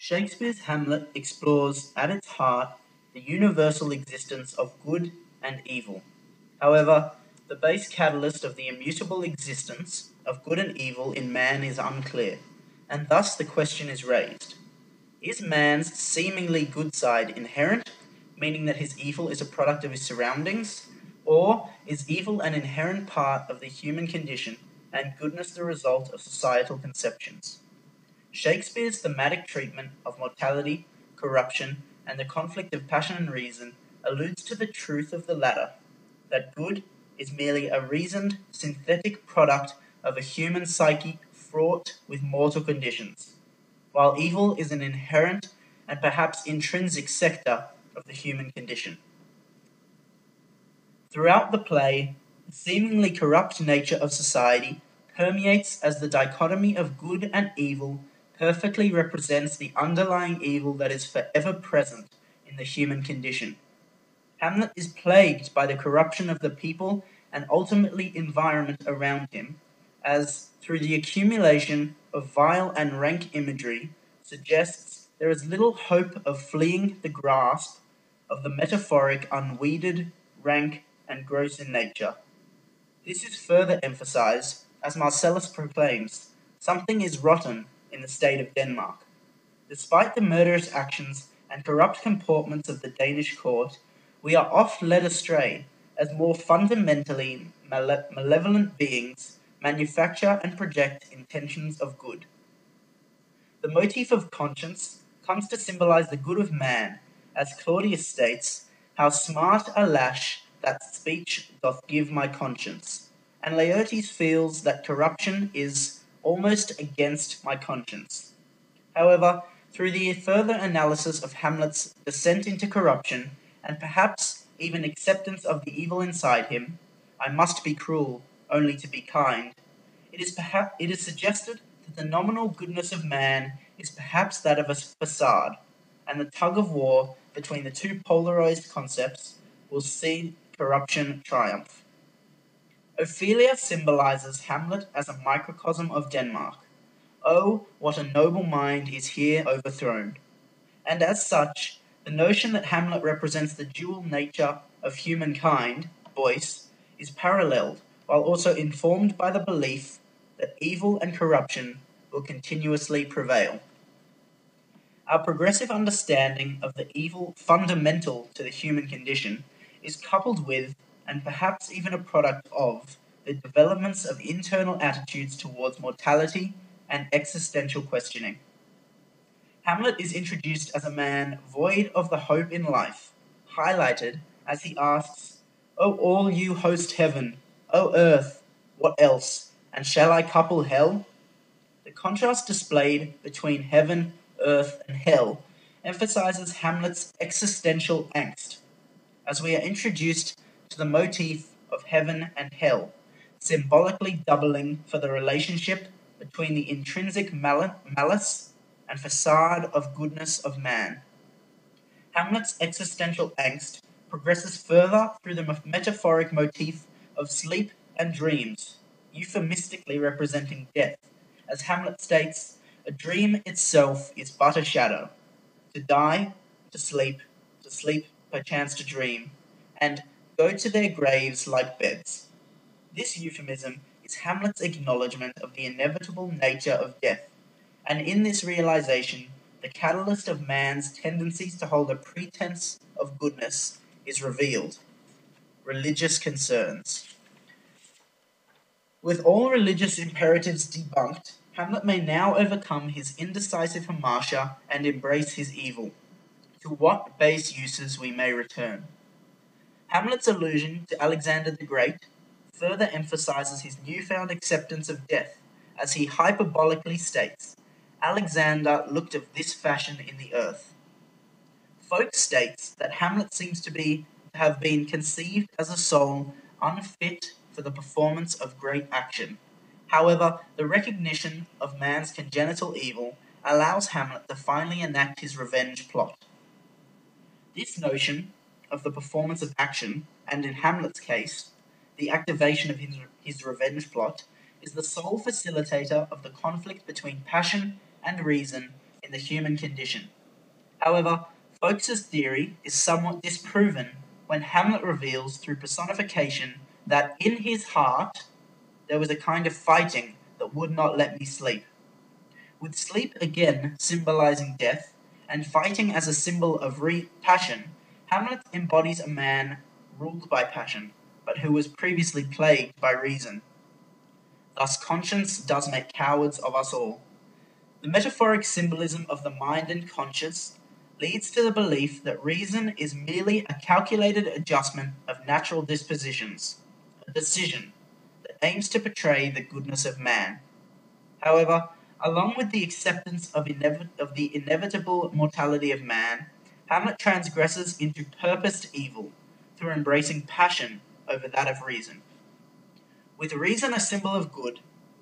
Shakespeare's Hamlet explores at its heart the universal existence of good and evil. However, the base catalyst of the immutable existence of good and evil in man is unclear, and thus the question is raised. Is man's seemingly good side inherent, meaning that his evil is a product of his surroundings, or is evil an inherent part of the human condition and goodness the result of societal conceptions? Shakespeare's thematic treatment of mortality, corruption, and the conflict of passion and reason alludes to the truth of the latter, that good is merely a reasoned, synthetic product of a human psyche fraught with mortal conditions, while evil is an inherent and perhaps intrinsic sector of the human condition. Throughout the play, the seemingly corrupt nature of society permeates as the dichotomy of good and evil perfectly represents the underlying evil that is forever present in the human condition. Hamlet is plagued by the corruption of the people and ultimately environment around him, as, through the accumulation of vile and rank imagery, suggests there is little hope of fleeing the grasp of the metaphoric unweeded, rank, and gross in nature. This is further emphasized as Marcellus proclaims, "Something is rotten in the state of Denmark." Despite the murderous actions and corrupt comportments of the Danish court, we are oft led astray as more fundamentally malevolent beings manufacture and project intentions of good. The motif of conscience comes to symbolize the good of man, as Claudius states, "How smart a lash that speech doth give my conscience," and Laertes feels that corruption is almost against my conscience. However, through the further analysis of Hamlet's descent into corruption, and perhaps even acceptance of the evil inside him, I must be cruel, only to be kind, it is suggested that the nominal goodness of man is perhaps that of a facade, and the tug of war between the two polarized concepts will see corruption triumph. Ophelia symbolizes Hamlet as a microcosm of Denmark. Oh, what a noble mind is here overthrown! And as such, the notion that Hamlet represents the dual nature of humankind, voice, is paralleled, while also informed by the belief that evil and corruption will continuously prevail. Our progressive understanding of the evil fundamental to the human condition is coupled with, and perhaps even a product of, the developments of internal attitudes towards mortality and existential questioning. Hamlet is introduced as a man void of the hope in life, highlighted as he asks, "O all you host heaven, O earth, what else? And shall I couple hell?" The contrast displayed between heaven, earth, and hell emphasizes Hamlet's existential angst, as we are introduced to the motif of heaven and hell, symbolically doubling for the relationship between the intrinsic malice and facade of goodness of man. Hamlet's existential angst progresses further through the metaphoric motif of sleep and dreams, euphemistically representing death, as Hamlet states, "A dream itself is but a shadow. To die, to sleep perchance to dream, and go to their graves like beds." This euphemism is Hamlet's acknowledgement of the inevitable nature of death, and in this realization, the catalyst of man's tendencies to hold a pretense of goodness is revealed: religious concerns. With all religious imperatives debunked, Hamlet may now overcome his indecisive hamartia and embrace his evil. To what base uses we may return. Hamlet's allusion to Alexander the Great further emphasizes his newfound acceptance of death, as he hyperbolically states, "Alexander looked of this fashion in the earth." Folk states that Hamlet seems to have been conceived as a soul unfit for the performance of great action. However, the recognition of man's congenital evil allows Hamlet to finally enact his revenge plot. This notion of the performance of action, and in Hamlet's case, the activation of his revenge plot, is the sole facilitator of the conflict between passion and reason in the human condition. However, Folks's theory is somewhat disproven when Hamlet reveals through personification that in his heart there was a kind of fighting that would not let me sleep. With sleep again symbolizing death, and fighting as a symbol of passion, Hamlet embodies a man ruled by passion, but who was previously plagued by reason. Thus, conscience does make cowards of us all. The metaphoric symbolism of the mind and conscience leads to the belief that reason is merely a calculated adjustment of natural dispositions, a decision that aims to portray the goodness of man. However, along with the acceptance of the inevitable mortality of man, Hamlet transgresses into purposed evil through embracing passion over that of reason. With reason a symbol of good,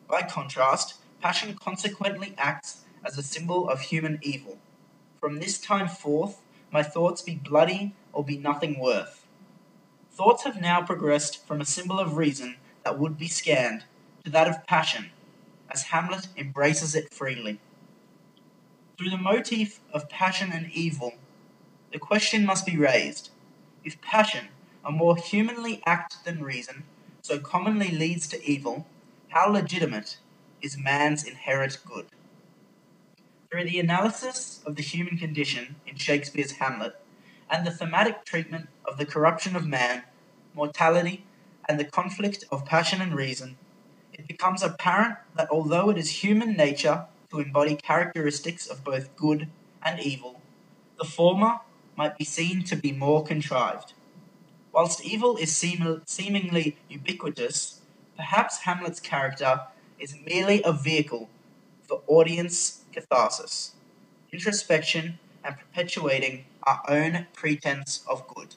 by contrast, passion consequently acts as a symbol of human evil. From this time forth, my thoughts be bloody or be nothing worth. Thoughts have now progressed from a symbol of reason that would be scanned to that of passion, as Hamlet embraces it freely. Through the motif of passion and evil, the question must be raised: if passion, a more humanly act than reason, so commonly leads to evil, how legitimate is man's inherent good? Through the analysis of the human condition in Shakespeare's Hamlet, and the thematic treatment of the corruption of man, mortality, and the conflict of passion and reason, it becomes apparent that although it is human nature to embody characteristics of both good and evil, the former might be seen to be more contrived. Whilst evil is seemingly ubiquitous, perhaps Hamlet's character is merely a vehicle for audience catharsis, introspection, and perpetuating our own pretense of good.